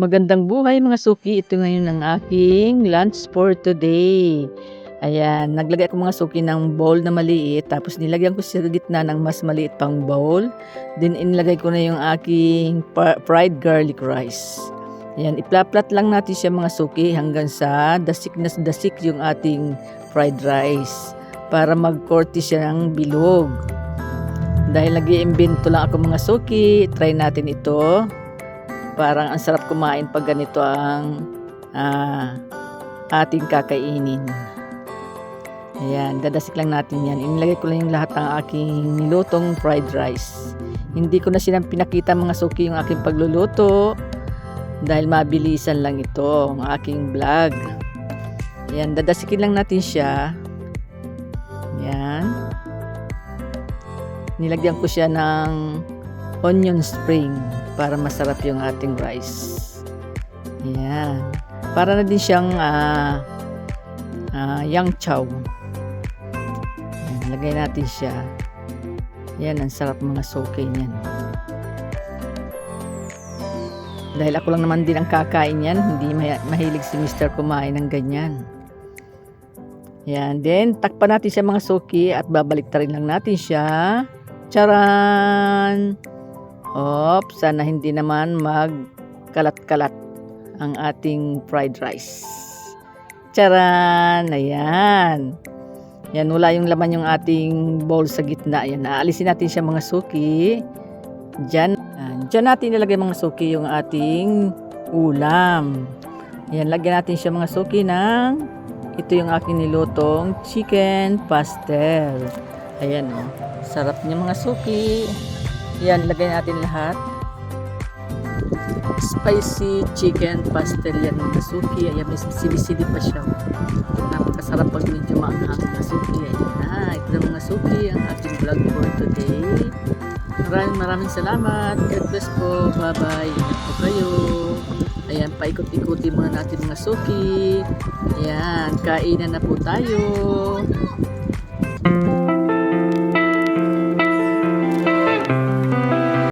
Magandang buhay mga suki, ito ngayon ang aking lunch for today. Ayan, naglagay ako mga suki ng bowl na maliit, tapos nilagyan ko sa gitna ng mas maliit pang bowl. Then inilagay ko na yung aking fried garlic rice. Ayan, ipla-flat lang natin siya mga suki hanggang sa dasik na dasik yung ating fried rice para mag-corty siya ng bilog. Dahil nag-iimbento lang ako mga suki, try natin ito. Parang ang sarap kumain pag ganito ang ating kakainin. Ayan, dadasik lang natin yan. Inilagay ko lang yung lahat ng aking nilutong fried rice. Hindi ko na silang pinakita mga suki yung aking pagluluto dahil mabilisan lang ito ang aking vlog. Ayan, dadasikin lang natin siya. Ayan. Nilagyan ko siya ng onion spring para masarap yung ating rice. Ayan. Para na din siyang yang chow. Ayan, lagay natin siya. Ayan, ang sarap mga suki niyan. Dahil ako lang naman din ang kakain yan, hindi mahilig si Mr. kumain ng ganyan. Ayan, then takpan natin siya mga suki at babalik rin lang natin siya. Charan! Sana hindi naman magkalat-kalat ang ating fried rice. Charan! Ayan. Yan, wala yung laman yung ating bowl sa gitna. Ayan, aalisin natin siya mga suki. Diyan natin ilagay mga suki yung ating ulam. Ayan, lagyan natin siya mga suki ng ito yung aking nilutong chicken pastel. Ayan o. Sarap niya mga suki. Yan, lagay natin lahat. Spicy chicken pastel yan mga suki. Ayan, may sili-sili pa siya. Napakasarap pag medyo maanghang mga suki. Ayan, ito na mga suki ang ating vlog for today. Maraming salamat. God bless po. Bye-bye. Ingat po kayo. Ayan, paikot-ikuti muna natin mga suki. Ayan, kainan na po tayo.